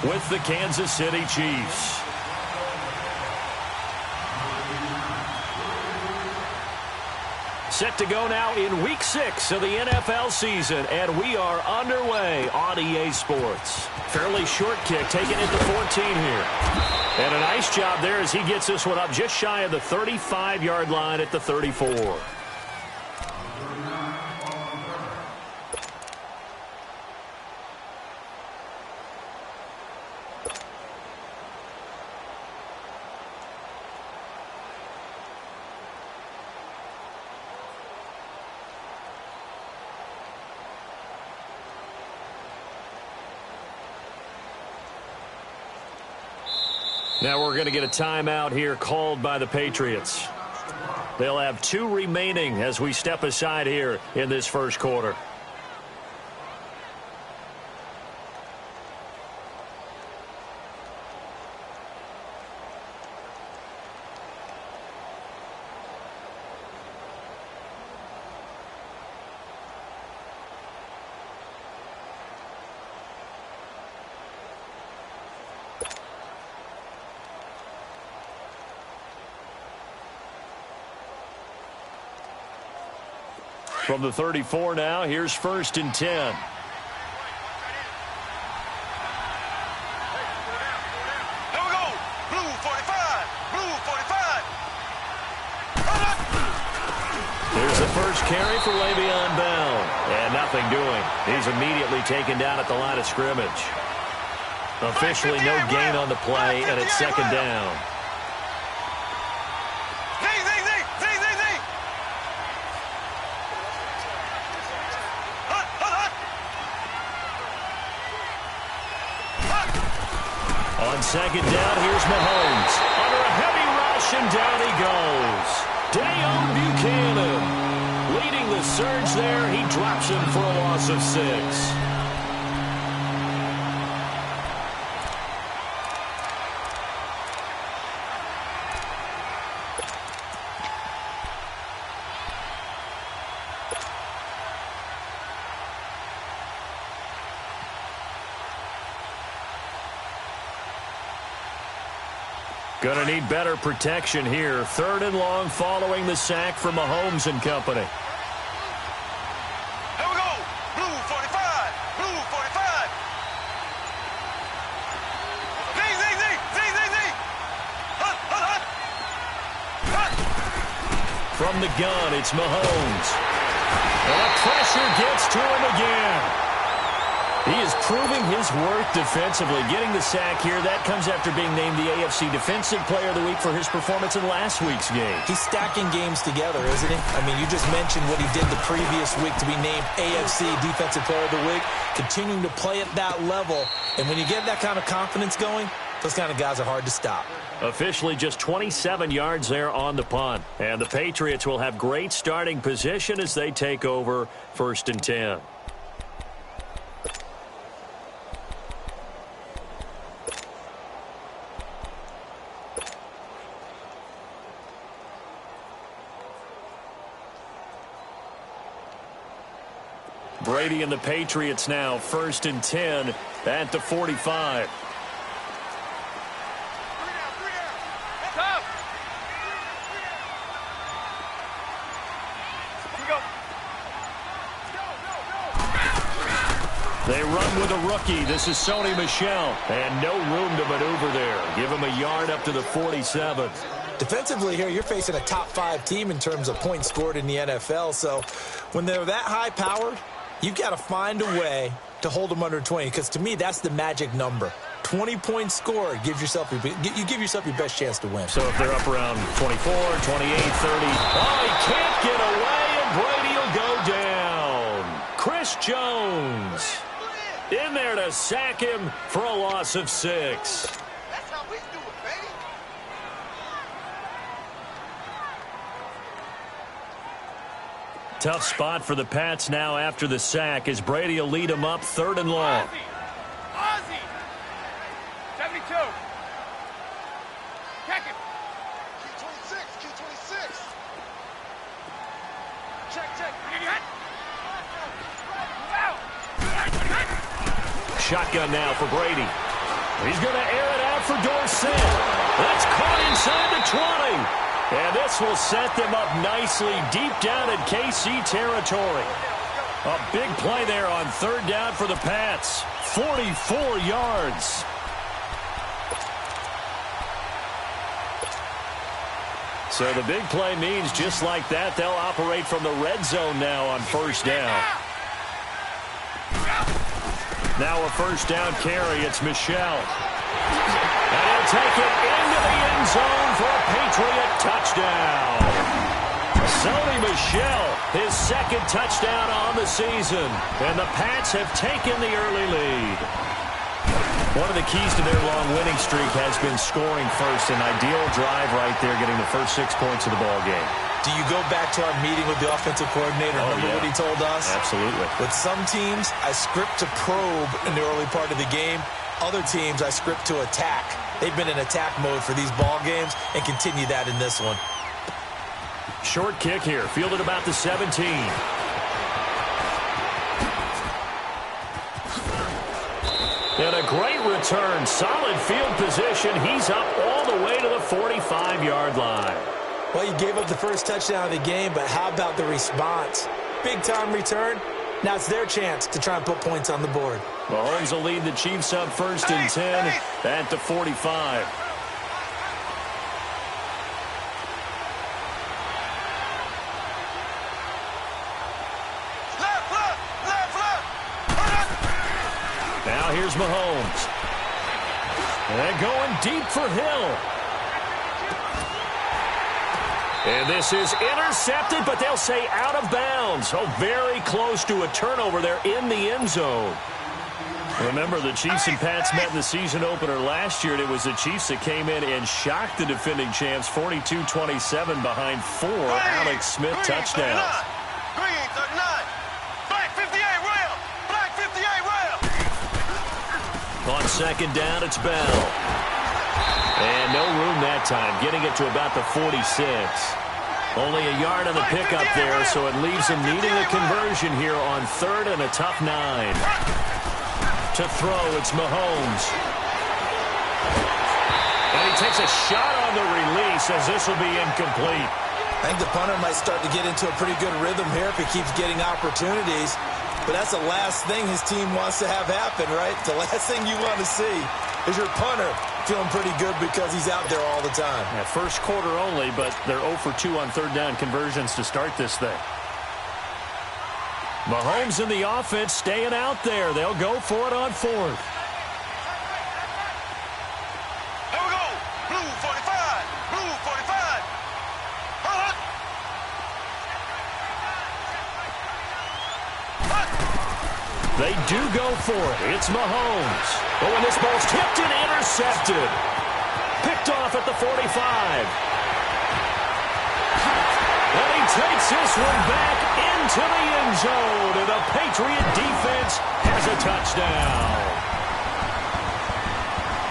with the Kansas City Chiefs. Set to go now in Week 6 of the NFL season, and we are underway on EA Sports. Fairly short kick, taking it to 14 here. And a nice job there as he gets this one up just shy of the 35-yard line at the 34. Now we're going to get a timeout here called by the Patriots. They'll have 2 remaining as we step aside here in this first quarter. From the 34 now, here's 1st and 10. Here we go. Blue 45. Blue 45. There's the first carry for Le'Veon Bell. And nothing doing. He's immediately taken down at the line of scrimmage. Officially no gain on the play, and it's 2nd down. On 2nd down, here's Mahomes. Under a heavy rush, and down he goes. Deone Buchanan leading the surge there. He drops him for a loss of 6. Going to need better protection here. 3rd and long following the sack from Mahomes and company. Here we go. Blue 45. Blue 45. Zing, zing, zing. Zing, zing, zing. Hut, hut, hut. Hut. From the gun, it's Mahomes. And the pressure gets to him again. He is proving his worth defensively, getting the sack here. That comes after being named the AFC Defensive Player of the Week for his performance in last week's game. He's stacking games together, isn't he? I mean, you just mentioned what he did the previous week to be named AFC Defensive Player of the Week, continuing to play at that level. And when you get that kind of confidence going, those kind of guys are hard to stop. Officially just 27 yards there on the punt. And the Patriots will have great starting position as they take over 1st and 10. Brady and the Patriots now 1st and 10 at the 45. They run with a rookie. This is Sony Michel. And no room to maneuver there. Give him a yard up to the 47. Defensively here, you're facing a top 5 team in terms of points scored in the NFL. So when they're that high powered, you've got to find a way to hold them under 20, because to me, that's the magic number. 20 points scored gives yourself your best chance to win. So if they're up around 24, 28, 30. Oh, he can't get away, and Brady will go down. Chris Jones in there to sack him for a loss of 6. That's how we do it, baby. Tough spot for the Pats now after the sack as Brady will lead them up 3rd and long. Ozzie. 72. Check it. Q26. Q26. Check. Shotgun now for Brady. He's going to air it out for Dorsett. That's caught inside the 20. And this will set them up nicely deep down in KC territory. A big play there on third down for the Pats. 44 yards. So the big play means just like that, they'll operate from the red zone now on first down. Now a first down carry. It's Michel. And he'll take it into the end zone for a Patriot touchdown. Sony Michel, his second touchdown on the season. And the Pats have taken the early lead. One of the keys to their long winning streak has been scoring first. An ideal drive right there, getting the first 6 points of the ball game. Do you go back to our meeting with the offensive coordinator? Remember what he told us? Absolutely. With some teams, I script to probe in the early part of the game. Other teams, I script to attack. They've been in attack mode for these ball games and continue that in this one. Short kick here, fielded about the 17. And a great return. Solid field position. He's up all the way to the 45-yard line. Well, you gave up the first touchdown of the game, but how about the response? Big-time return. Now it's their chance to try and put points on the board. Mahomes will lead the Chiefs up first and 10 at the 45. Now here's Mahomes. And going deep for Hill. And this is intercepted, but they'll say out of bounds. So very close to a turnover there in the end zone. Remember, the Chiefs and Pats met in the season opener last year, and it was the Chiefs that came in and shocked the defending champs 42-27 behind 4 Alex Smith touchdowns. Green 39. Black 58 rail. Black 58 rail. On second down, it's Bell. And no room that time, getting it to about the 46. Only a yard on the pickup there, so it leaves him needing a conversion here on third and a tough 9. To throw, it's Mahomes. And he takes a shot on the release as this will be incomplete. I think the punter might start to get into a pretty good rhythm here if he keeps getting opportunities. But that's the last thing his team wants to have happen, right? The last thing you want to see is your punter feeling pretty good because he's out there all the time. Yeah, first quarter only, but they're 0 for 2 on third down conversions to start this thing. Mahomes in the offense staying out there. They'll go for it on fourth. Here we go. Blue 45. Blue 45. They do go for it. It's Mahomes. Oh, and this ball's tipped and intercepted. Picked off at the 45. And he takes this one back into the end zone. And the Patriot defense has a touchdown.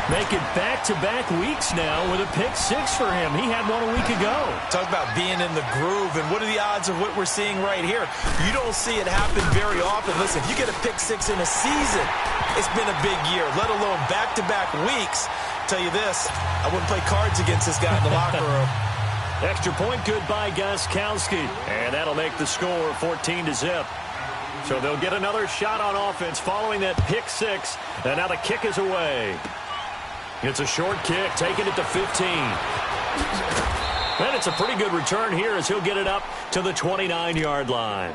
Make it back-to-back weeks now with a pick-6 for him. He had one a week ago. Talk about being in the groove, and what are the odds of what we're seeing right here? You don't see it happen very often. Listen, if you get a pick-6 in a season, it's been a big year, let alone back-to-back weeks. Tell you this, I wouldn't play cards against this guy in the locker room. Extra point good by Gostkowski. And that'll make the score 14-0. So they'll get another shot on offense following that pick-6. And now the kick is away. It's a short kick, taking it to 15. And it's a pretty good return here as he'll get it up to the 29-yard line.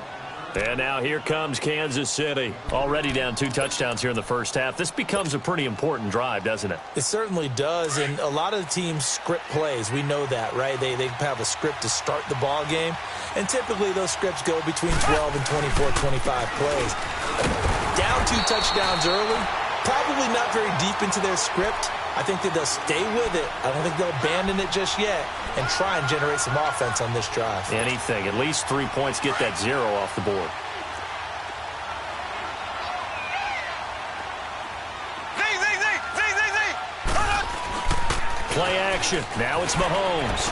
And now here comes Kansas City. Already down 2 touchdowns here in the first half. This becomes a pretty important drive, doesn't it? It certainly does, and a lot of the teams script plays. We know that, right? They have a script to start the ball game, and typically those scripts go between 12 and 24, 25 plays. Down 2 touchdowns early, probably not very deep into their script. I think that they'll stay with it. I don't think they'll abandon it just yet and try and generate some offense on this drive. Anything. At least 3 points, get that 0 off the board. Play action. Now it's Mahomes.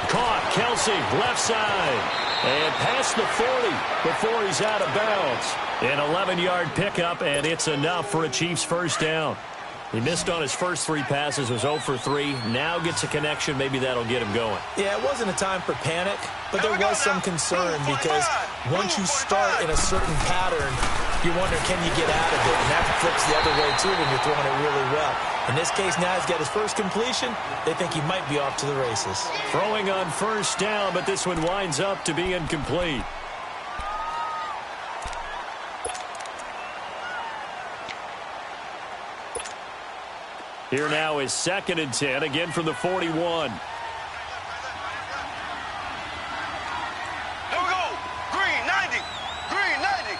Caught. Kelsey, left side. And past the 40 before he's out of bounds. An 11-yard pickup, and it's enough for a Chiefs first down. He missed on his first 3 passes, was 0 for 3. Now gets a connection. Maybe that'll get him going. Yeah, it wasn't a time for panic, but there was some concern because once you start in a certain pattern, you wonder, can you get out of it? And that flips the other way, too, when you're throwing it really well. In this case, now he's got his first completion. They think he might be off to the races. Throwing on first down, but this one winds up to be incomplete. Here now is 2nd and 10, again from the 41. Here we go. Green 90. Green 90.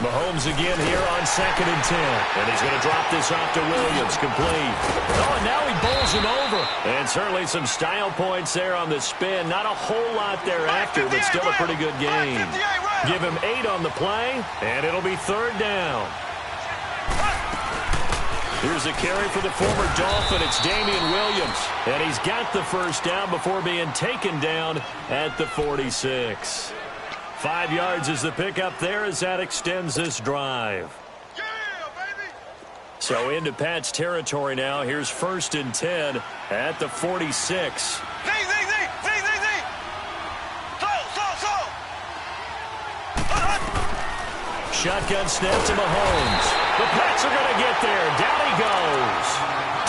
Mahomes again here on 2nd and 10. And he's going to drop this off to Williams, complete. Oh, and now he bowls him over. And certainly some style points there on the spin. Not a whole lot thereafter, but still a pretty good game. Give him 8 on the play, and it'll be 3rd down. Here's a carry for the former Dolphin. It's Damian Williams. And he's got the first down before being taken down at the 46. 5 yards is the pickup there as that extends this drive. Yeah, baby. So into Pat's territory now. Here's 1st and 10 at the 46. Z. Shotgun snap to Mahomes. The Pats are going to get there. Down he goes.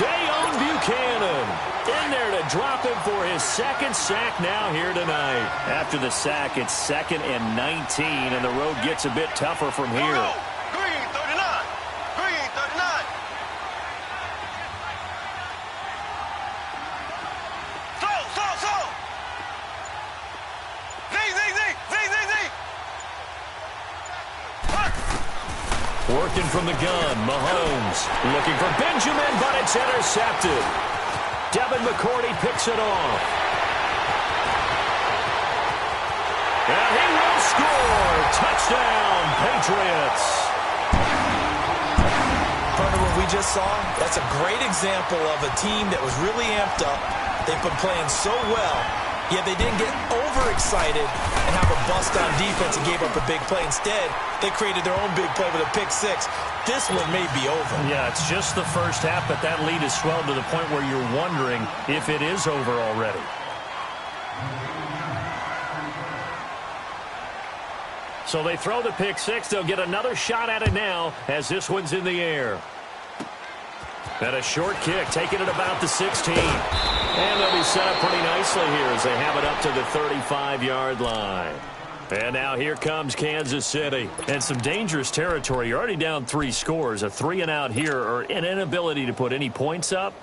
Dayon Buchanan in there to drop him for his 2nd sack now here tonight. After the sack, it's 2nd and 19, and the road gets a bit tougher from here. Green 39. Green 39. Slow. Z. Working from the gun, Mahomes looking for Benjamin, but it's intercepted. Devin McCourty picks it off. And he will score. Touchdown, Patriots. Partner, what we just saw, that's a great example of a team that was really amped up. They've been playing so well, yet they didn't get overexcited and have a bust on defense and gave up a big play. Instead, they created their own big play with a pick 6. This one may be over. Yeah, it's just the first half, but that lead is swelled to the point where you're wondering if it is over already. So they throw the pick 6. They'll get another shot at it now as this one's in the air. And a short kick, taking it about the 16. And they'll be set up pretty nicely here as they have it up to the 35-yard line. And now here comes Kansas City. And some dangerous territory. You're already down 3 scores. A 3-and-out here, or an inability to put any points up.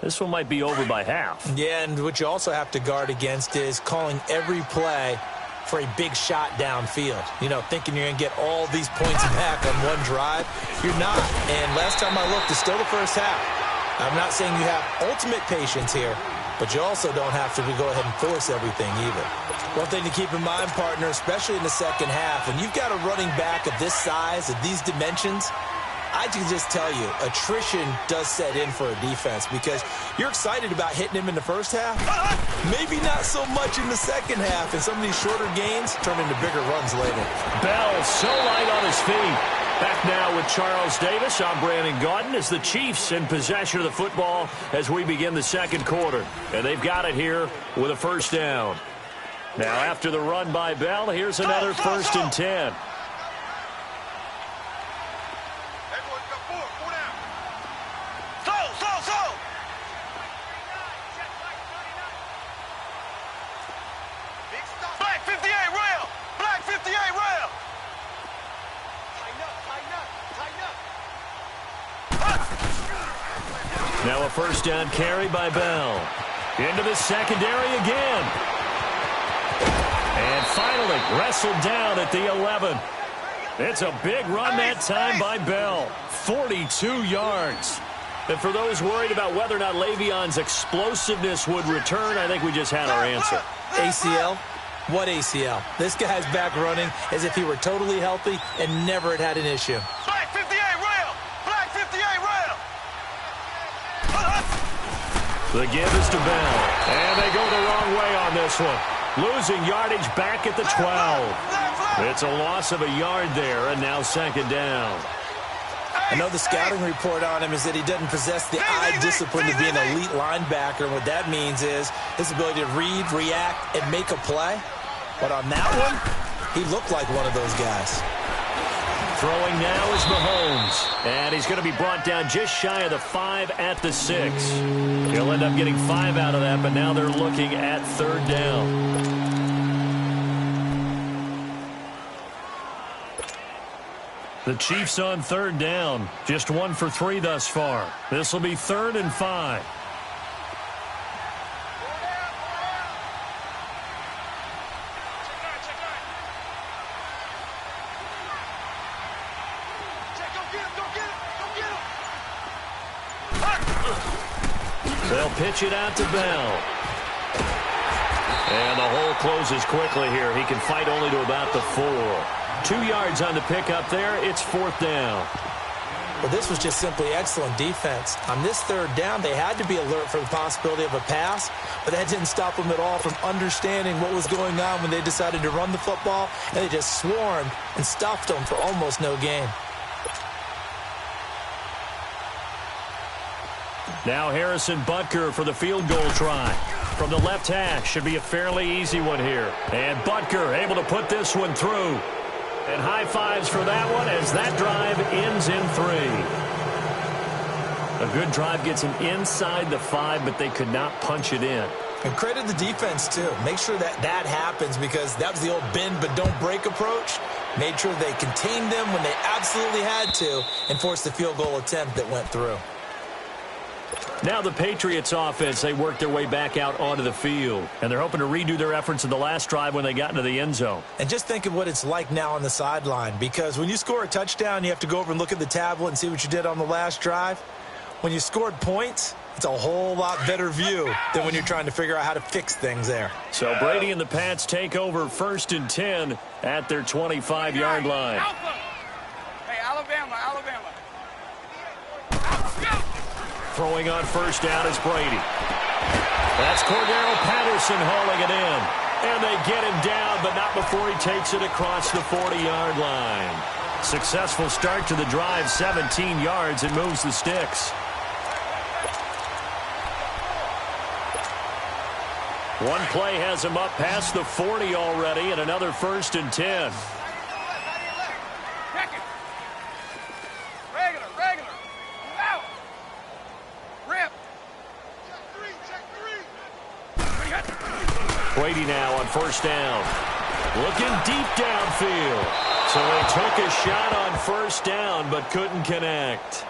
This one might be over by half. Yeah, and what you also have to guard against is calling every play for a big shot downfield. You know, thinking you're going to get all these points back on one drive. You're not. And last time I looked, it's still the first half. I'm not saying you have ultimate patience here, but you also don't have to go ahead and force everything either. One thing to keep in mind, partner, especially in the second half, when you've got a running back of this size, of these dimensions, I can just tell you, attrition does set in for a defense because you're excited about hitting him in the first half. Maybe not so much in the second half, and some of these shorter gains turn into bigger runs later. Bell so light on his feet. Back now with Charles Davis. I'm Brandon Gaudin as the Chiefs in possession of the football as we begin the second quarter. And they've got it here with a first down. Now after the run by Bell, here's another 1st and 10. Black 58 rail. Black 58 rail. Now a first down carry by Bell. Into the secondary again. And finally wrestled down at the 11. It's a big run that time by Bell. 42 yards. And for those worried about whether or not Le'Veon's explosiveness would return, I think we just had our answer. ACL? What ACL? This guy's back running as if he were totally healthy and never had an issue. Black 58 rail. Black 58 rail. The give is to Bell. And they go the wrong way on this one. Losing yardage back at the 12. It's a loss of a yard there, and now second down. I know the scouting report on him is that he doesn't possess the eye discipline to be an elite linebacker. And what that means is his ability to read, react, and make a play. But on that one, he looked like one of those guys. Throwing now is Mahomes. And he's going to be brought down just shy of the 5 at the 6. He'll end up getting 5 out of that, but now they're looking at 3rd down. The Chiefs on 3rd down. Just 1 for 3 thus far. This will be 3rd and 5. They'll pitch it out to Bell. And the hole closes quickly here. He can fight only to about the 4. 2 yards on the pickup there. It's 4th down. Well, this was just simply excellent defense. On this 3rd down, they had to be alert for the possibility of a pass, but that didn't stop them at all from understanding what was going on when they decided to run the football, and they just swarmed and stuffed them for almost no gain. Now Harrison Butker for the field goal try. From the left hash, should be a fairly easy one here. And Butker able to put this one through. And high fives for that one as that drive ends in 3. A good drive gets them inside the 5, but they could not punch it in. And credit the defense, too. Make sure that that happens because that was the old bend but don't break approach. Made sure they contained them when they absolutely had to and forced the field goal attempt that went through. Now the Patriots offense, they work their way back out onto the field. And they're hoping to redo their efforts in the last drive when they got into the end zone. And just think of what it's like now on the sideline. Because when you score a touchdown, you have to go over and look at the tablet and see what you did on the last drive. When you scored points, it's a whole lot better view than when you're trying to figure out how to fix things there. So Brady and the Pats take over 1st and 10 at their 25-yard line. Hey, Alabama. Throwing on 1st down is Brady. That's Cordero Patterson hauling it in. And they get him down, but not before he takes it across the 40-yard line. Successful start to the drive, 17 yards, and moves the sticks. One play has him up past the 40 already, and another 1st and 10. Regular. Out. Rip. Check 3. Brady now on 1st down. Looking deep downfield. So they took a shot on 1st down, but couldn't connect.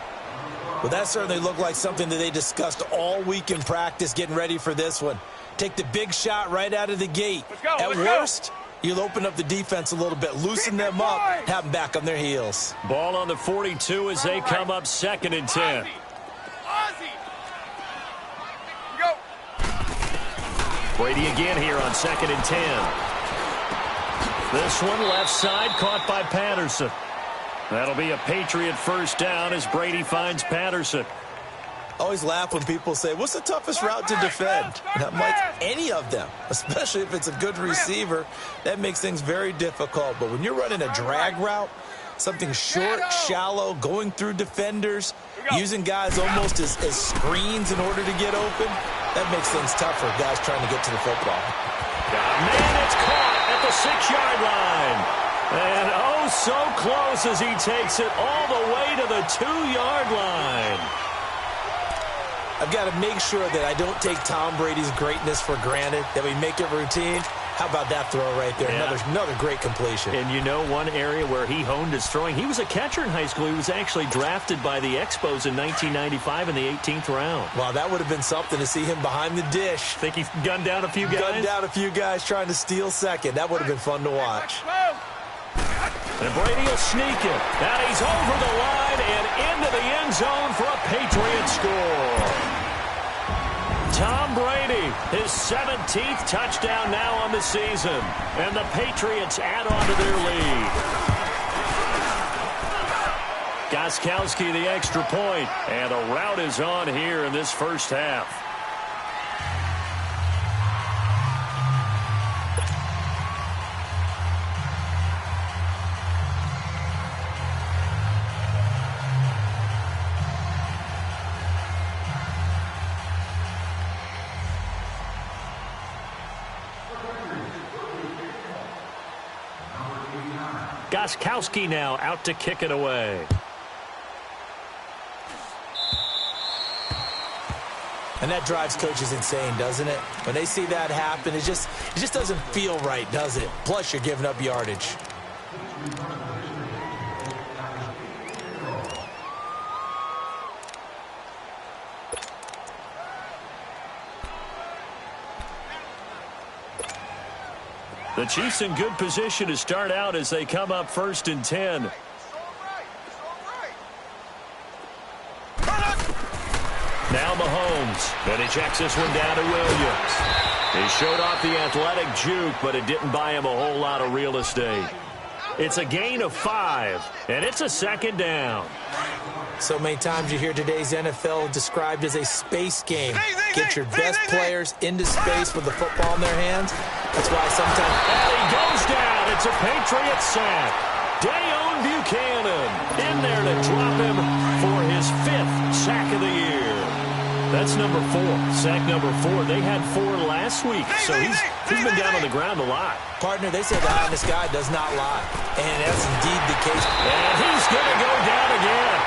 Well, that certainly looked like something that they discussed all week in practice getting ready for this one. Take the big shot right out of the gate. At worst, you'll open up the defense a little bit, loosen them up, have them back on their heels. Ball on the 42 as they come up 2nd and 10. Go. Brady again here on 2nd and 10. This one left side caught by Patterson. That'll be a Patriot 1st down as Brady finds Patterson. I always laugh when people say, what's the toughest route to defend? And I'm like, any of them, especially if it's a good receiver. That makes things very difficult. But when you're running a drag route, something short, shallow, going through defenders, using guys almost as screens in order to get open, that makes things tough for guys trying to get to the football. Man, it's caught at the 6-yard line. And oh, so close as he takes it all the way to the 2-yard line. I've got to make sure that I don't take Tom Brady's greatness for granted, that we make it routine. How about that throw right there? Yeah. Another great completion. And you know one area where he honed his throwing? He was a catcher in high school. He was actually drafted by the Expos in 1995 in the 18th round. Wow, that would have been something to see him behind the dish. Think he gunned down a few guys? Gunned down a few guys trying to steal second. That would have been fun to watch. And Brady will sneak it. Now he's over the line and into the end zone for a Patriot score. Tom Brady, his 17th touchdown now on the season. And the Patriots add on to their lead. Gostkowski the extra point. And a rout is on here in this first half. Gostkowski now out to kick it away. And that drives coaches insane, doesn't it? When they see that happen, it just doesn't feel right, does it? Plus, you're giving up yardage. The Chiefs in good position to start out as they come up 1st and 10. Now Mahomes, and he checks this one down to Williams. He showed off the athletic juke, but it didn't buy him a whole lot of real estate. It's a gain of 5, and it's a 2nd down. So many times you hear today's NFL described as a space game. Get your best players into space with the football in their hands. That's why sometimes... And he goes down. It's a Patriot sack. Dayon Buchanan in there to drop him for his 5th sack of the year. That's number 4. Sack number 4. They had 4 last week, so he's been down on the ground a lot. Partner, they say the honest guy does not lie. And that's indeed the case. And he's going to go down again.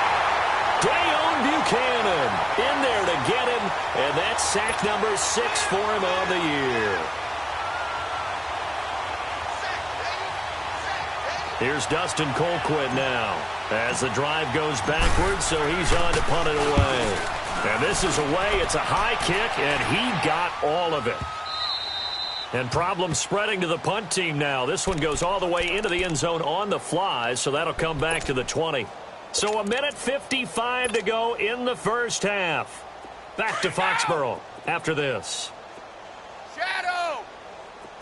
Dayon Buchanan in there to get him, and that's sack number 6 for him on the year. Here's Dustin Colquitt now as the drive goes backwards, so he's on to punt it away. And this is away. It's a high kick, and he got all of it. And problems spreading to the punt team now. This one goes all the way into the end zone on the fly, so that'll come back to the 20. So 1:55 to go in the first half. Back to Foxborough after this. Shadow!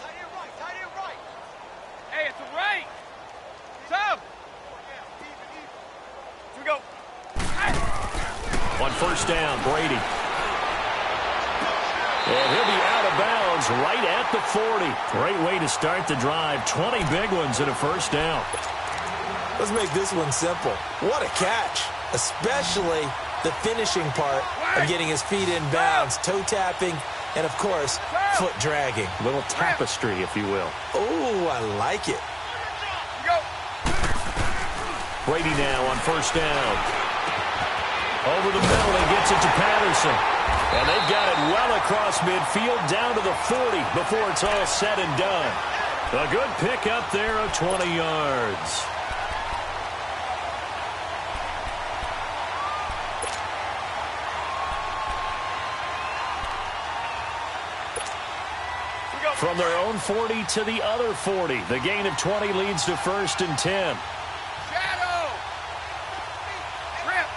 Tight end right. Hey, it's a right. Up. Here we go. On first down, Brady. And he'll be out of bounds right at the 40. Great way to start the drive. 20 big ones and a first down. Let's make this one simple. What a catch, especially the finishing part of getting his feet in bounds, toe tapping, and, of course, foot dragging. A little tapestry, if you will. Oh, I like it. Brady now on first down. Over the middle, he gets it to Patterson. And they've got it well across midfield down to the 40 before it's all said and done. A good pick up there of 20 yards. From their own 40 to the other 40. The gain of 20 leads to 1st and 10. Shadow! Rip!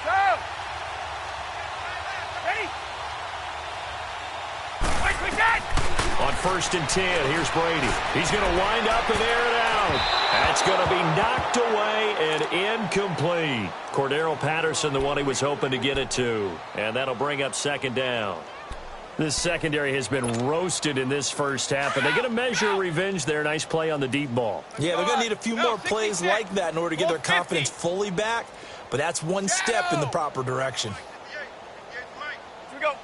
Go! Ready? Quick, that! On 1st and 10, here's Brady. He's going to wind up and air it out. That's going to be knocked away and incomplete. Cordero Patterson, the one he was hoping to get it to. And that'll bring up 2nd down. This secondary has been roasted in this first half, and they're going to measure revenge there. Nice play on the deep ball. Yeah, they're going to need a few more plays like that in order to get their confidence fully back, but that's one step in the proper direction. Here we go.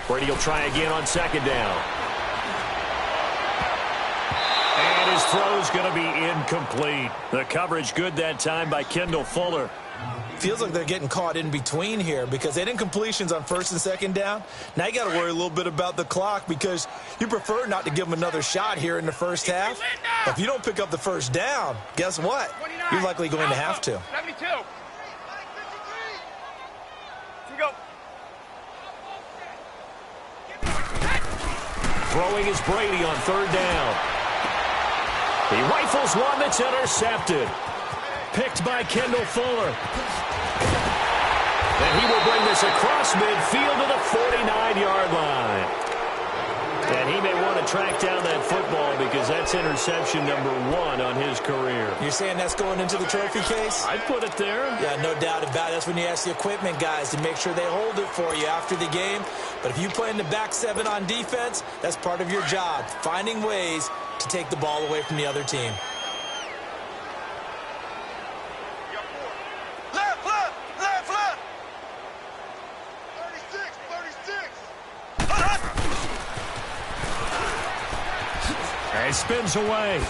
Brady will try again on 2nd down. And his throw's going to be incomplete. The coverage good that time by Kendall Fuller. Feels like they're getting caught in between here because they didn't incompletions on 1st and 2nd down. Now you got to worry a little bit about the clock because you prefer not to give them another shot here in the first half. But if you don't pick up the first down, guess what? You're likely going to have to. 72. Here we go. Throwing is Brady on 3rd down. He rifles one that's intercepted. Picked by Kendall Fuller. And he will bring this across midfield to the 49-yard line. And he may want to track down that football because that's interception number 1 on his career. You're saying that's going into the trophy case? I'd put it there. Yeah, no doubt about it. That's when you ask the equipment guys to make sure they hold it for you after the game. But if you play in the back 7 on defense, that's part of your job, finding ways to take the ball away from the other team. It spins away.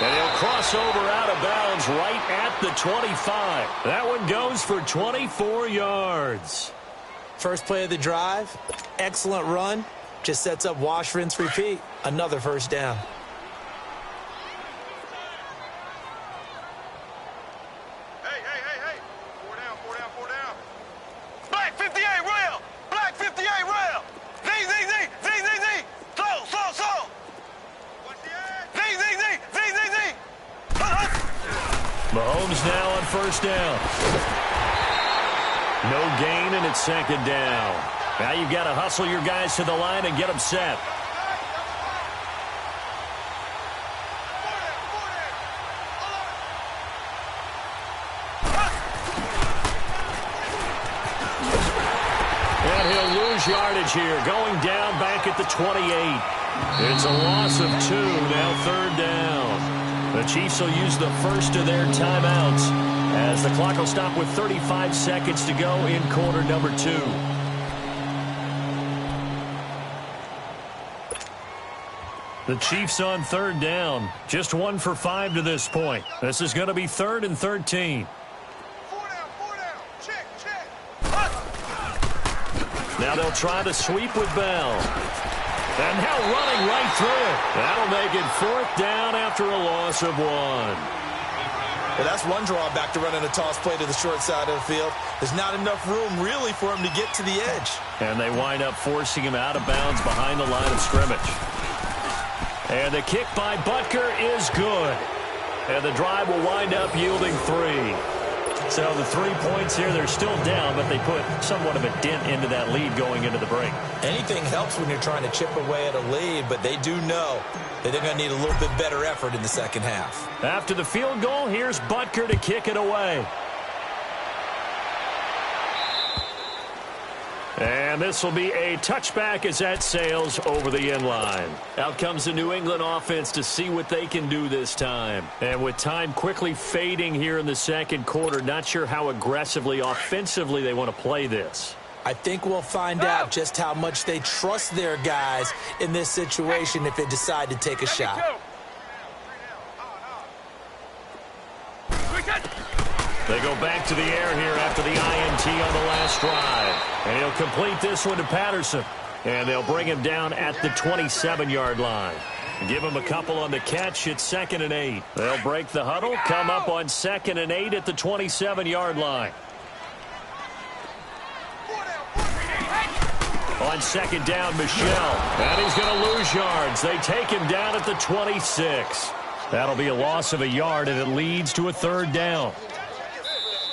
And he'll cross over out of bounds right at the 25. That one goes for 24 yards. First play of the drive, excellent run. Just sets up wash, rinse, repeat. Another first down. Hey. 4 down. Black 58 rail. Black 58 rail. Z. Slow. Z. Mahomes now on first down. No gain, and it's second down. Now you've got to hustle your guys to the line and get them set. And he'll lose yardage here, going down back at the 28. It's a loss of 2, now third down. The Chiefs will use the first of their timeouts as the clock will stop with 35 seconds to go in quarter number 2. The Chiefs on third down. Just 1 for 5 to this point. This is going to be 3rd and 13. 4 down. Check. Now they'll try to sweep with Bell. And now running right through it. That'll make it 4th down after a loss of 1. Well, that's one drawback to running a toss play to the short side of the field. There's not enough room, really, for him to get to the edge. And they wind up forcing him out of bounds behind the line of scrimmage. And the kick by Butker is good. And the drive will wind up yielding 3. So the 3 points here, they're still down, but they put somewhat of a dent into that lead going into the break. Anything helps when you're trying to chip away at a lead, but they do know that they're going to need a little bit better effort in the second half. After the field goal, here's Butker to kick it away. And this will be a touchback as that sails over the end line. Out comes the New England offense to see what they can do this time. And with time quickly fading here in the second quarter, not sure how aggressively, offensively they want to play this. I think we'll find out just how much they trust their guys in this situation if they decide to take a shot. They go back to the air here after the INT on the last drive. And he'll complete this one to Patterson. And they'll bring him down at the 27-yard line. Give him a couple on the catch. It's 2nd and 8. They'll break the huddle, come up on 2nd and 8 at the 27-yard line. On 2nd down, Michel. And he's going to lose yards. They take him down at the 26. That'll be a loss of a yard, and it leads to a 3rd down.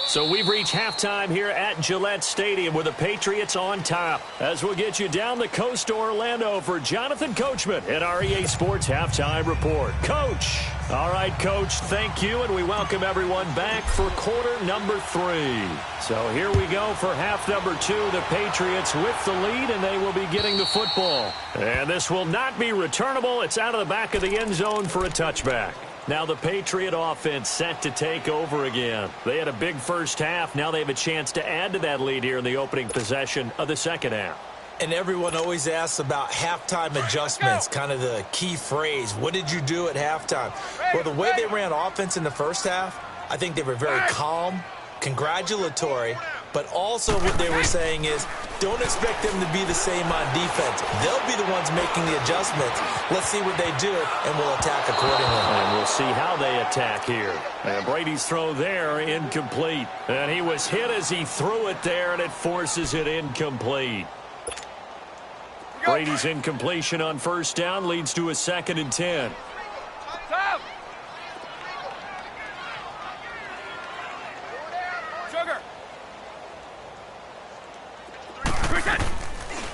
So we've reached halftime here at Gillette Stadium with the Patriots on top. As we'll get you down the coast to Orlando for Jonathan Coachman at our EA Sports Halftime Report. Coach. All right, Coach, thank you, and we welcome everyone back for quarter number 3. So here we go for half number 2. The Patriots with the lead, and they will be getting the football. And this will not be returnable. It's out of the back of the end zone for a touchback. Now the Patriot offense set to take over again. They had a big first half. Now they have a chance to add to that lead here in the opening possession of the second half. And everyone always asks about halftime adjustments, kind of the key phrase. What did you do at halftime? Well, the way they ran offense in the first half, I think they were very calm, congratulatory, but also what they were saying is don't expect them to be the same on defense. They'll be the ones making the adjustments. Let's see what they do, and we'll attack accordingly. And we'll see how they attack here. And Brady's throw there, incomplete. And he was hit as he threw it there, and it forces it incomplete. Brady's incompletion on first down leads to a 2nd and 10.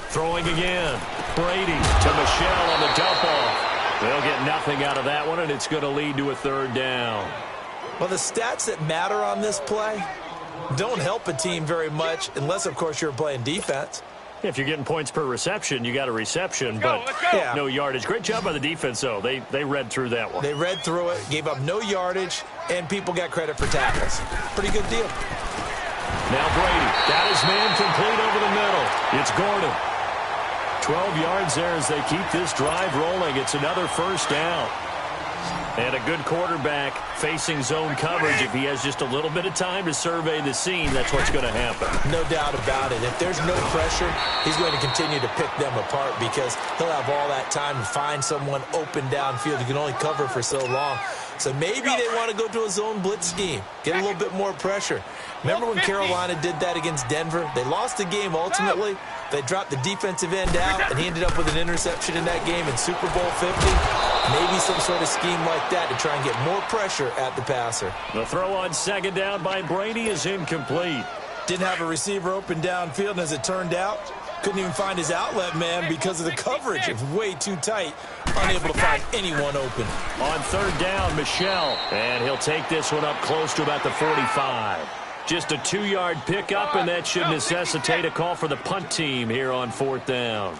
Throwing again. Brady to Michel on the dump off. They'll get nothing out of that one, and it's going to lead to a 3rd down. Well, the stats that matter on this play don't help a team very much unless, of course, you're playing defense. If you're getting points per reception, you got a reception, but no yardage. Great job by the defense, though. They read through that one. They read through it, gave up no yardage, and people got credit for tackles. Pretty good deal. Now Brady got his man complete over the middle. It's Gordon. 12 yards there as they keep this drive rolling. It's another first down. And a good quarterback facing zone coverage. If he has just a little bit of time to survey the scene, that's what's going to happen. No doubt about it. If there's no pressure, he's going to continue to pick them apart because he'll have all that time to find someone open downfield. He can only cover for so long. So maybe they want to go to a zone blitz scheme, get a little bit more pressure. Remember when Carolina did that against Denver? They lost the game ultimately. They dropped the defensive end out, and he ended up with an interception in that game in Super Bowl 50. Maybe some sort of scheme like that to try and get more pressure at the passer. The throw on second down by Brady is incomplete. Didn't have a receiver open downfield, and as it turned out, couldn't even find his outlet man because of the coverage. It was way too tight, unable to find anyone open. On third down, Michel, and he'll take this one up close to about the 45. Just a 2-yard pickup, and that should necessitate a call for the punt team here on fourth down.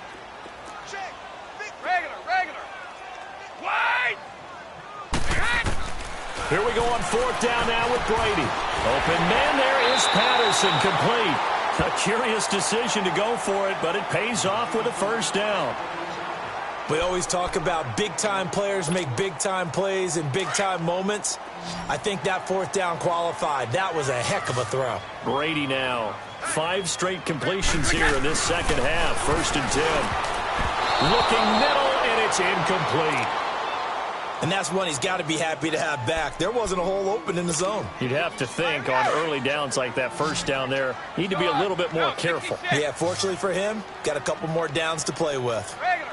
Regular. Wide. Here we go on fourth down now with Brady. Open man, there is Patterson, complete. A curious decision to go for it, but it pays off with a first down. We always talk about big-time players make big-time plays in big-time moments. I think that fourth down qualified. That was a heck of a throw. Brady now. 5 straight completions here in this second half. First and 10. Looking middle, and it's incomplete. And that's one he's got to be happy to have back. There wasn't a hole open in the zone. You'd have to think on early downs like that first down there, need to be a little bit more careful. Yeah, fortunately for him, got a couple more downs to play with. Regular.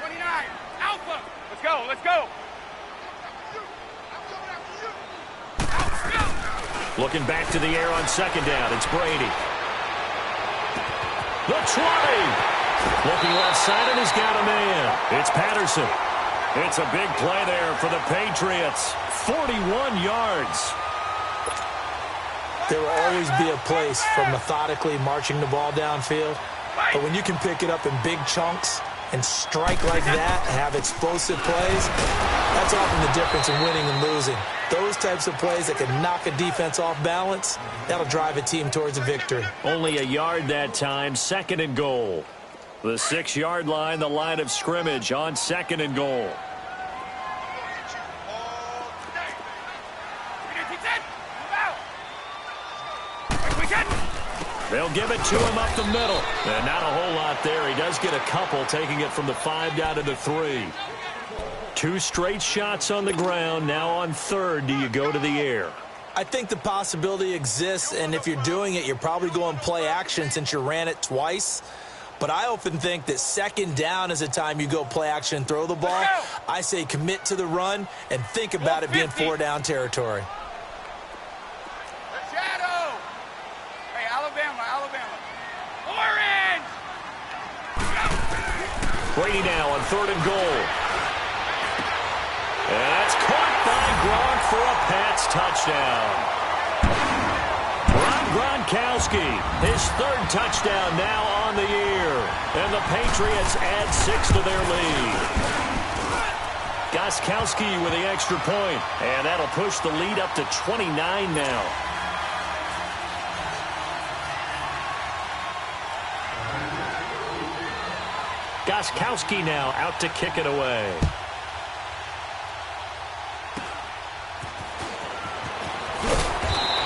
29. Alpha. Let's go. Looking back to the air on second down, it's Brady. The 20. Looking left side, and he's got a man. It's Patterson. It's a big play there for the Patriots. 41 yards. There will always be a place for methodically marching the ball downfield. But when you can pick it up in big chunks and strike like that and have explosive plays, that's often the difference in winning and losing. Those types of plays that can knock a defense off balance, that'll drive a team towards a victory. Only a yard that time, second and goal. The 6-yard line, the line of scrimmage on second and goal. They'll give it to him up the middle. And not a whole lot there. He does get a couple, taking it from the 5 down to the 3. 2 straight shots on the ground. Now on third, do you go to the air? I think the possibility exists, and if you're doing it, you're probably going play action since you ran it twice. But I often think that second down is a time you go play action and throw the ball. I say commit to the run and think about it being 4-down territory. Shadow. Hey, Alabama. Orange. Brady now on third and goal. And that's caught by Gronk for a Pats touchdown. Gronkowski, his 3rd touchdown now on the year. And the Patriots add 6 to their lead. Gronkowski with the extra point. And that'll push the lead up to 29 now. Gronkowski now out to kick it away.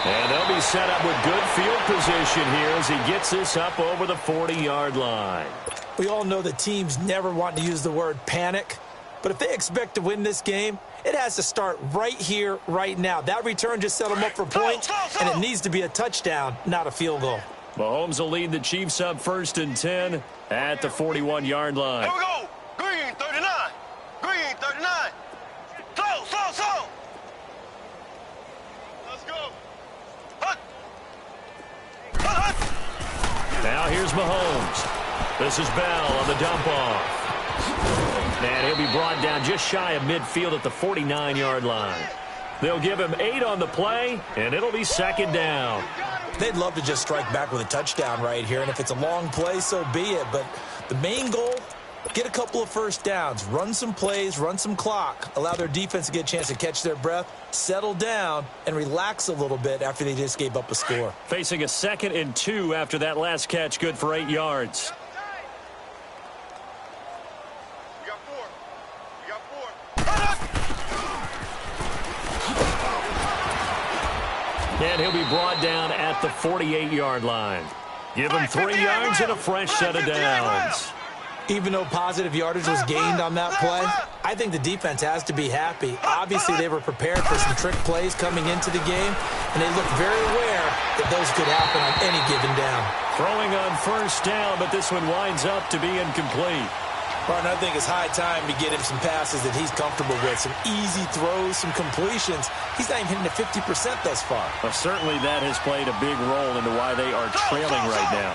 And they'll be set up with good field position here as he gets this up over the 40-yard line. We all know that teams never want to use the word panic, but if they expect to win this game, it has to start right here, right now. That return just set them up for points, and it needs to be a touchdown, not a field goal. Mahomes will lead the Chiefs up first and 10 at the 41-yard line. Here we go. Green 39. Green 39. Slow. Let's go. Now here's Mahomes. This is Bell on the dump off. And he'll be brought down just shy of midfield at the 49-yard line. They'll give him 8 on the play, and it'll be second down. They'd love to just strike back with a touchdown right here, and if it's a long play, so be it. But the main goal, get a couple of first downs, run some plays, run some clock, allow their defense to get a chance to catch their breath, settle down, and relax a little bit after they just gave up a score. Facing a 2nd and 2 after that last catch, good for 8 yards. And he'll be brought down at the 48-yard line. Give him 3 yards and a fresh set of downs. Even though positive yardage was gained on that play, I think the defense has to be happy. Obviously, they were prepared for some trick plays coming into the game, and they looked very aware that those could happen on any given down. Throwing on first down, but this one winds up to be incomplete. Martin, I think it's high time to get him some passes that he's comfortable with, some easy throws, some completions. He's not even hitting at 50% thus far. Well, certainly that has played a big role into why they are trailing right now.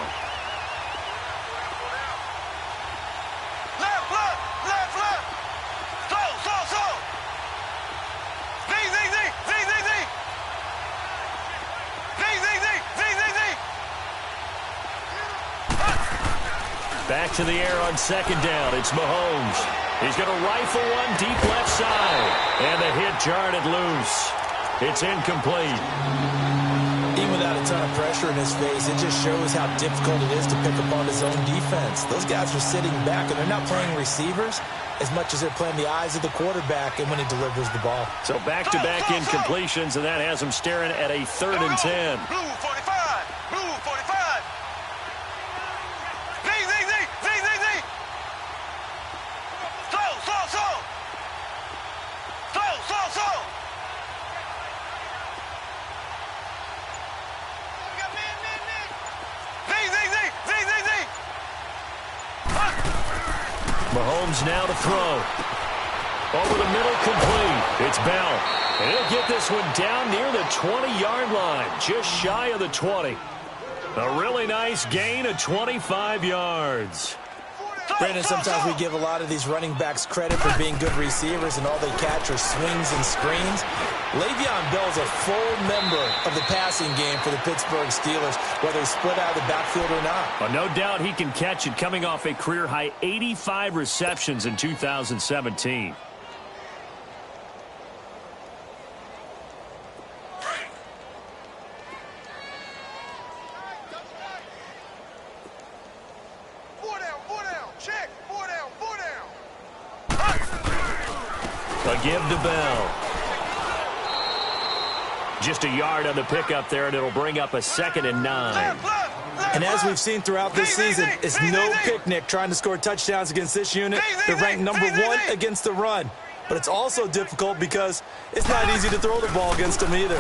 Back to the air on second down. It's Mahomes. He's going to rifle one deep left side. And the hit jarred it loose. It's incomplete. Even without a ton of pressure in his face, it just shows how difficult it is to pick up on his own defense. Those guys are sitting back, and they're not playing receivers as much as they're playing the eyes of the quarterback and when he delivers the ball. So back-to-back incompletions, and that has him staring at a 3rd and 10. Blue 45. Blue 45. Mahomes now to throw. Over the middle, complete. It's Bell. And he'll get this one down near the 20-yard line, just shy of the 20. A really nice gain of 25 yards. Brandon, sometimes we give a lot of these running backs credit for being good receivers, and all they catch are swings and screens. Le'Veon Bell is a full member of the passing game for the Pittsburgh Steelers, whether he's split out of the backfield or not. Well, no doubt he can catch it, coming off a career-high 85 receptions in 2017. A give to Bell. Just a yard on the pickup there, and it'll bring up a 2nd and 9. And as we've seen throughout this season, it's no picnic trying to score touchdowns against this unit. They're ranked number 1 against the run. But it's also difficult because it's not easy to throw the ball against them either.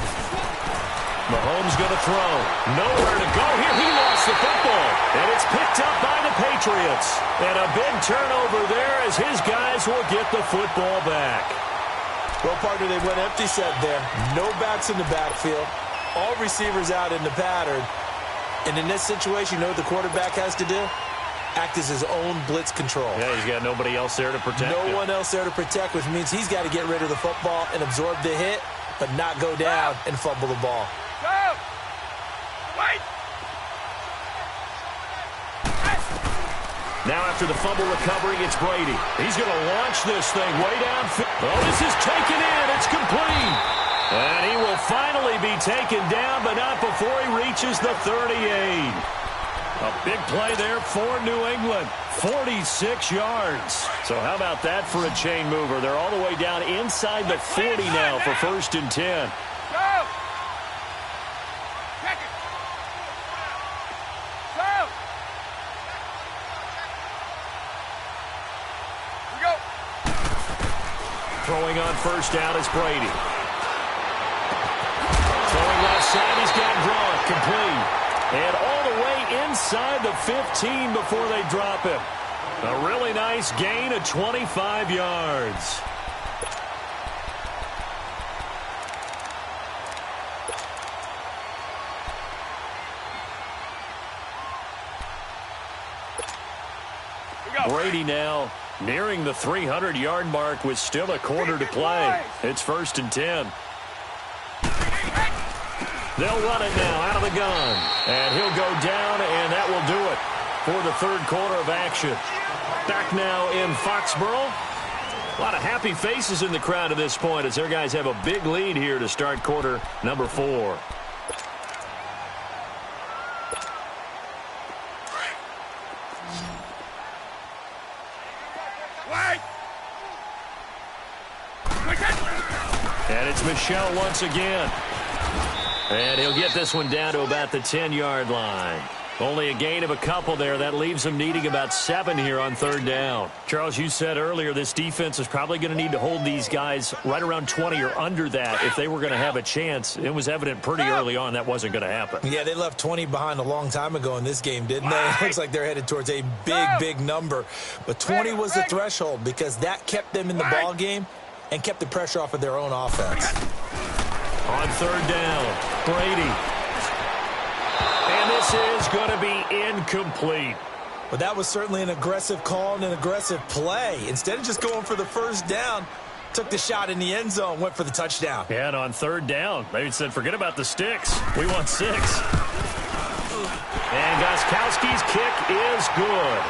Mahomes going to throw. Nowhere to go here. He lost the football. And it's picked up by the Patriots. And a big turnover there as his guys will get the football back. Well, partner, they went empty set there. No backs in the backfield. All receivers out in the pattern. And in this situation, you know what the quarterback has to do? Act as his own blitz control. Yeah, he's got nobody else there to protect him. No one else there to protect, which means he's got to get rid of the football and absorb the hit, but not go down and fumble the ball. Go! Wait! Now after the fumble recovery, it's Brady. He's going to launch this thing way downfield. Oh, this is taken in. It's complete. And he will finally be taken down, but not before he reaches the 38. A big play there for New England. 46 yards. So how about that for a chain mover? They're all the way down inside the 40 now for 1st and 10. Go! Check it! Go! We go! Throwing on first down is Brady. Throwing left side, he's got Gronk, complete. And all the way inside the 15 before they drop him. A really nice gain of 25 yards. Brady now nearing the 300-yard mark with still a quarter to play. It's 1st and 10. They'll run it now out of the gun. And he'll go down, and that will do it for the 3rd quarter of action. Back now in Foxborough. A lot of happy faces in the crowd at this point as their guys have a big lead here to start quarter number 4. And it's Michel once again. And he'll get this one down to about the 10-yard line. Only a gain of a couple there. That leaves them needing about 7 here on third down. Charles, you said earlier this defense is probably going to need to hold these guys right around 20 or under that if they were going to have a chance. It was evident pretty early on that wasn't going to happen. Yeah, they left 20 behind a long time ago in this game, didn't they? It looks like they're headed towards a big number. But 20 was the threshold because that kept them in the ball game and kept the pressure off of their own offense. On third down, Brady. And this is going to be incomplete. But that was certainly an aggressive call and an aggressive play. Instead of just going for the first down, took the shot in the end zone, went for the touchdown. Yeah, and on third down, they said, forget about the sticks. We want 6. And Gostkowski's kick is good.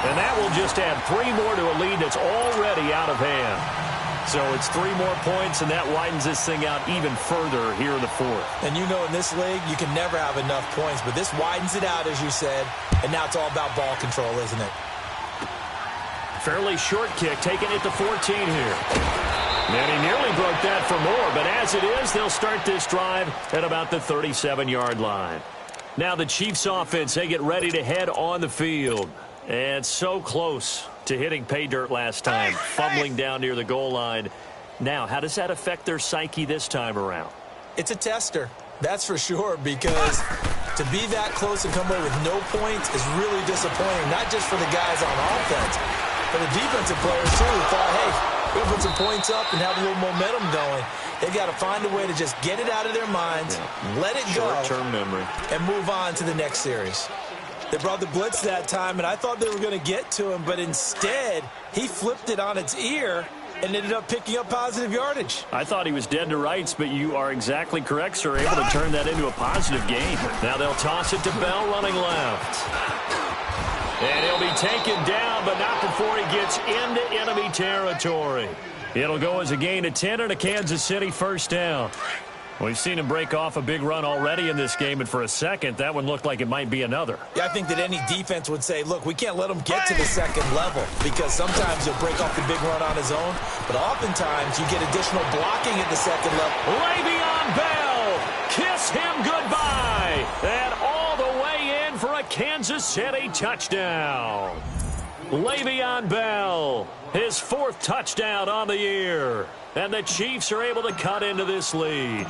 And that will just add 3 more to a lead that's already out of hand. So it's 3 more points, and that widens this thing out even further here in the fourth. And you know in this league, you can never have enough points, but this widens it out, as you said, and now it's all about ball control, isn't it? Fairly short kick, taking it to 14 here. And he nearly broke that for more, but as it is, they'll start this drive at about the 37-yard line. Now the Chiefs offense, they get ready to head on the field. And so close to hitting pay dirt last time, fumbling down near the goal line. Now, how does that affect their psyche this time around? It's a tester, that's for sure, because to be that close and come away with no points is really disappointing, not just for the guys on offense, but the defensive players, too, who thought, hey, we'll put some points up and have a little momentum going. They've got to find a way to just get it out of their minds, let it go, short-term memory, and move on to the next series. They brought the blitz that time, and I thought they were going to get to him, but instead, he flipped it on its ear and ended up picking up positive yardage. I thought he was dead to rights, but you are exactly correct, sir. Able to turn that into a positive gain. Now they'll toss it to Bell running left. And he'll be taken down, but not before he gets into enemy territory. It'll go as a gain of 10 and a Kansas City first down. We've seen him break off a big run already in this game, and for a second, that one looked like it might be another. Yeah, I think that any defense would say, look, we can't let him get to the second level because sometimes he'll break off the big run on his own, but oftentimes you get additional blocking at the second level. Le'Veon Bell, kiss him goodbye, and all the way in for a Kansas City touchdown. Le'Veon Bell, his 4th touchdown on the year. And the Chiefs are able to cut into this lead.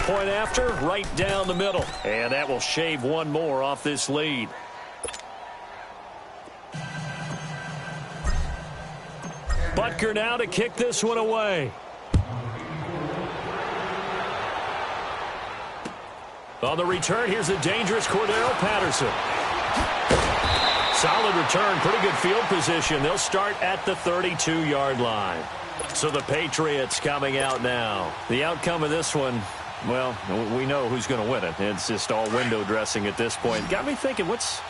Point after, right down the middle. And that will shave 1 more off this lead. Butker now to kick this one away. On the return, here's the dangerous Cordero Patterson. Solid return, pretty good field position. They'll start at the 32-yard line. So the Patriots coming out now. The outcome of this one, well, we know who's going to win it. It's just all window dressing at this point. Got me thinking, what's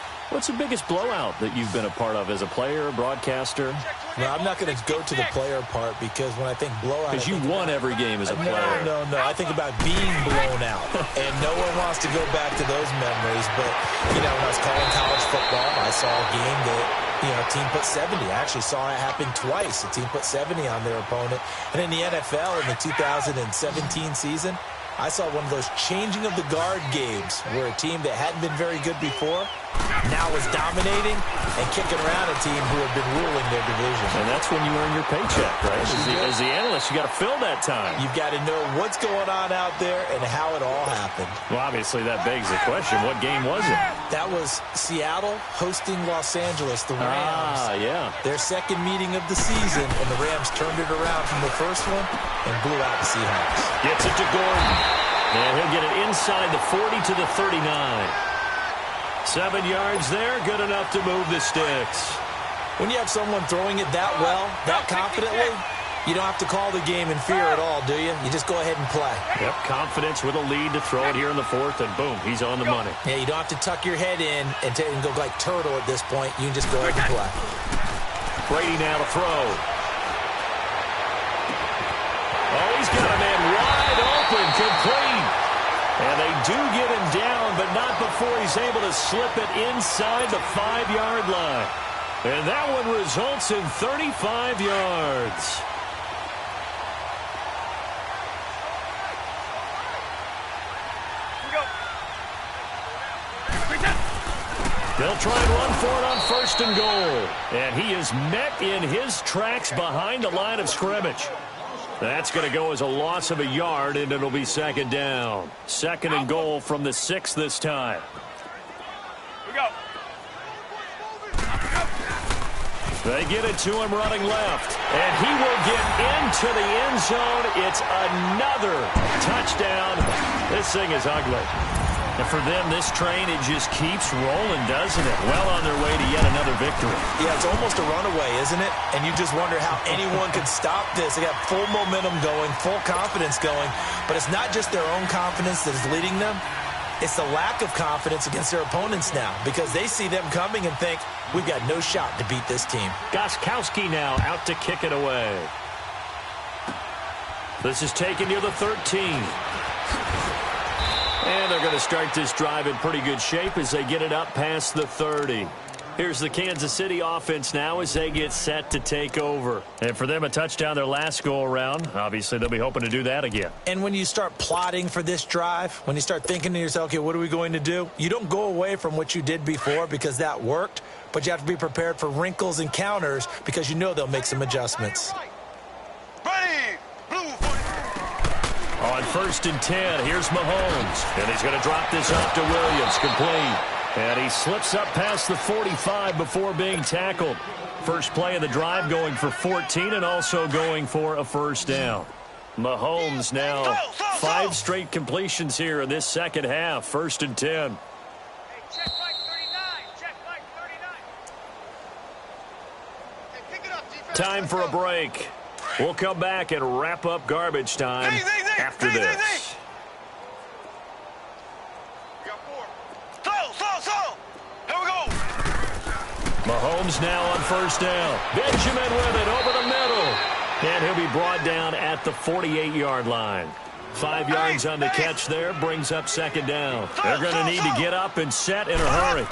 the biggest blowout that you've been a part of as a player, broadcaster? No, I'm not going to go to the player part because when I think blowout... Because you won every game as a player. No. I think about being blown out. And no one wants to go back to those memories. But, you know, when I was calling college football, I saw a game that, you know, a team put 70. I actually saw it happen twice. A team put 70 on their opponent. And in the NFL, in the 2017 season, I saw one of those changing of the guard games where a team that hadn't been very good before now was dominating and kicking around a team who had been ruling their division. And that's when you earn your paycheck, right? As the analyst, you got to fill that time. You've got to know what's going on out there and how it all happened. Well, obviously that begs the question, what game was it? That was Seattle hosting Los Angeles, the Rams. Yeah. Their second meeting of the season, and the Rams turned it around from the first one and blew out the Seahawks. Gets it to Gordon. And he'll get it inside the 40 to the 39. 7 yards there, good enough to move the sticks. When you have someone throwing it that well, that confidently, you don't have to call the game in fear at all, do you? You just go ahead and play. Yep, confidence with a lead to throw it here in the 4th, and boom, he's on the money. Yeah, you don't have to tuck your head in and go like turtle at this point. You can just go ahead and play. Brady now to throw. Oh, he's got a man wide open, complete. And they do get him down, but not before he's able to slip it inside the 5-yard line. And that one results in 35 yards. They'll try and run for it on 1st and goal. And he is met in his tracks behind the line of scrimmage. That's going to go as a loss of a yard, and it'll be 2nd down. 2nd and goal from the 6 this time. We go. They get it to him running left. And he will get into the end zone. It's another touchdown. This thing is ugly. And for them, this train, it just keeps rolling, doesn't it? Well on their way to yet another victory. Yeah, it's almost a runaway, isn't it? And you just wonder how anyone could stop this. They got full momentum going, full confidence going. But it's not just their own confidence that is leading them. It's the lack of confidence against their opponents now because they see them coming and think, we've got no shot to beat this team. Gostkowski now out to kick it away. This is taken near the 13. And they're going to start this drive in pretty good shape as they get it up past the 30. Here's the Kansas City offense now as they get set to take over. And for them, a touchdown their last go-around. Obviously, they'll be hoping to do that again. And when you start plotting for this drive, when you start thinking to yourself, okay, what are we going to do? You don't go away from what you did before because that worked, but you have to be prepared for wrinkles and counters because you know they'll make some adjustments. Ready. Blue 40. On 1st and 10, here's Mahomes. And he's going to drop this off to Williams, complete. And he slips up past the 45 before being tackled. First play of the drive going for 14 and also going for a 1st down. Mahomes now 5 straight completions here in this second half. 1st and 10. Hey, check Mike 39. Check Mike 39. Hey, pick it up, defense. Time for a break. We'll come back and wrap up garbage time after this. We got 4. Slow. Here we go. Mahomes now on 1st down. Benjamin with it over the middle. And he'll be brought down at the 48-yard line. 5 yards on the catch there brings up 2nd down. They're going to need to get up and set in a hurry.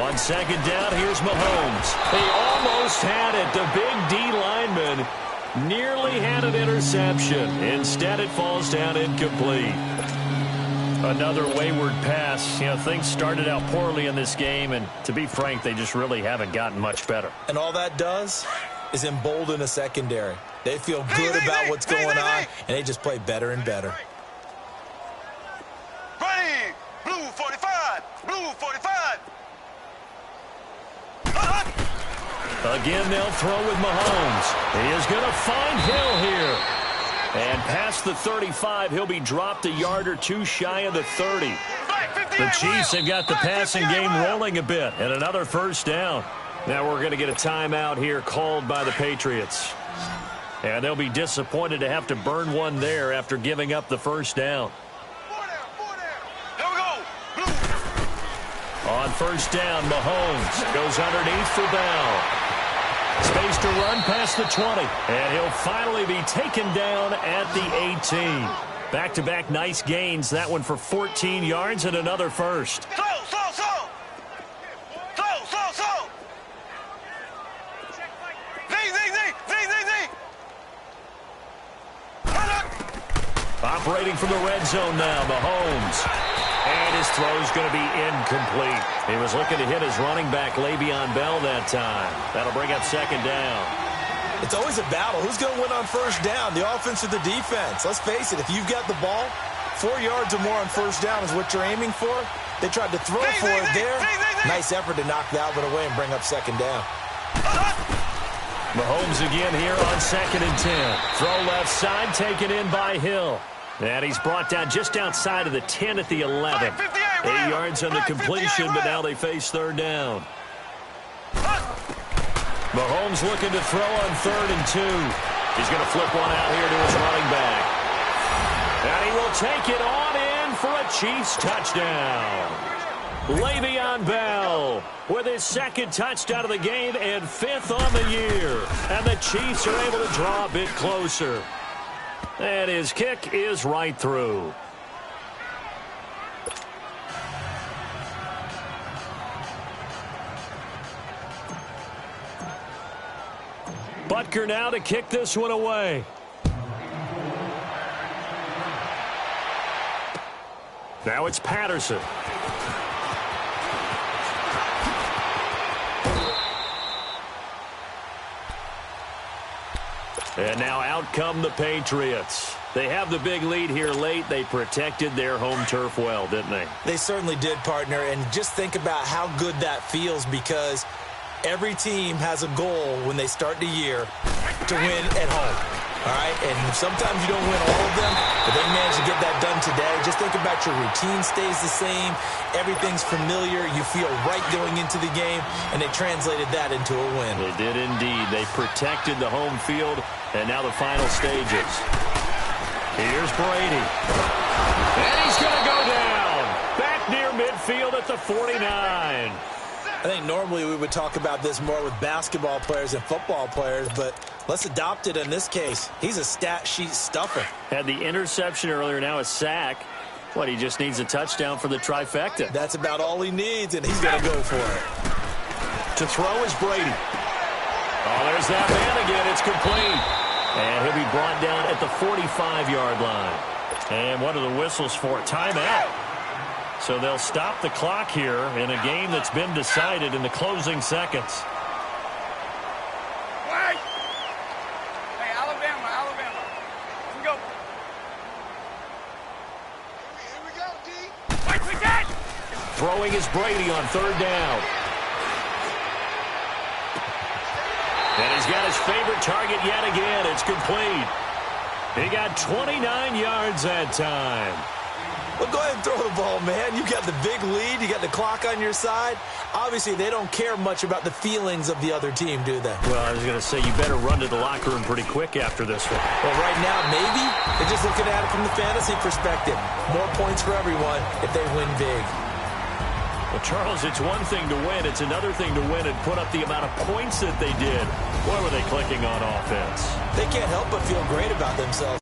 On 2nd down, here's Mahomes. He almost had it. The big D lineman nearly had an interception. Instead, it falls down incomplete. Another wayward pass. You know, things started out poorly in this game, and to be frank, they just really haven't gotten much better. And all that does is embolden a secondary. They feel good about what's going on, and they just play better and better. Ready. Blue 45. Blue 45. Again, they'll throw with Mahomes. He is going to find Hill here. And past the 35, he'll be dropped a yard or two shy of the 30. The Chiefs have got the passing game rolling a bit, and another 1st down. Now we're going to get a timeout here called by the Patriots. And they'll be disappointed to have to burn one there after giving up the 1st down. Here we go. Blue. On 1st down, Mahomes goes underneath for Bell. Space to run past the 20. And he'll finally be taken down at the 18. Back-to-back nice gains. That one for 14 yards and another 1st. Slow. Operating from the red zone now, Mahomes. And his throw's going to be incomplete. He was looking to hit his running back, Le'Veon Bell, that time. That'll bring up 2nd down. It's always a battle. Who's going to win on 1st down, the offense or the defense? Let's face it, if you've got the ball, 4 yards or more on 1st down is what you're aiming for. They tried to throw for it there. Nice effort to knock that one away and bring up 2nd down. Mahomes again here on 2nd and 10. Throw left side, taken in by Hill. And he's brought down just outside of the 10 at the 11. 8 yards on the completion, but now they face 3rd down. Mahomes looking to throw on 3rd and 2. He's going to flip one out here to his running back. And he will take it on in for a Chiefs touchdown. Le'Veon Bell with his 2nd touchdown of the game and 5th on the year. And the Chiefs are able to draw a bit closer. And his kick is right through. Butker now to kick this one away. Now it's Patterson. And now out come the Patriots. They have the big lead here late. They protected their home turf well, didn't they? They certainly did, partner. And just think about how good that feels, because every team has a goal when they start the year to win at home. All right? And sometimes you don't win all of them, but they managed to get that done today. Just think about your routine stays the same. Everything's familiar. You feel right going into the game, and they translated that into a win. They did indeed. They protected the home field, and now the final stages. Here's Brady. And he's going to go down. Back near midfield at the 49. I think normally we would talk about this more with basketball players and football players, but let's adopt it in this case. He's a stat sheet stuffer. Had the interception earlier, now a sack. What, he just needs a touchdown for the trifecta. That's about all he needs, and he's going to go for it. To throw is Brady. Oh, there's that man again. It's complete. And he'll be brought down at the 45-yard line. And what are the whistles for? Timeout. So they'll stop the clock here in a game that's been decided in the closing seconds. Wait! Hey, Alabama. Here we go. Here we go, D. Wait, we got! Throwing is Brady on third down. And he's got his favorite target yet again. It's complete. He got 29 yards that time. Well, go ahead and throw the ball, man. You got the big lead. You got the clock on your side. Obviously, they don't care much about the feelings of the other team, do they? Well, I was going to say, you better run to the locker room pretty quick after this one. Well, right now, maybe they're just looking at it from the fantasy perspective. More points for everyone if they win big. Well, Charles, it's one thing to win. It's another thing to win and put up the amount of points that they did. Boy, were they clicking on offense. They can't help but feel great about themselves.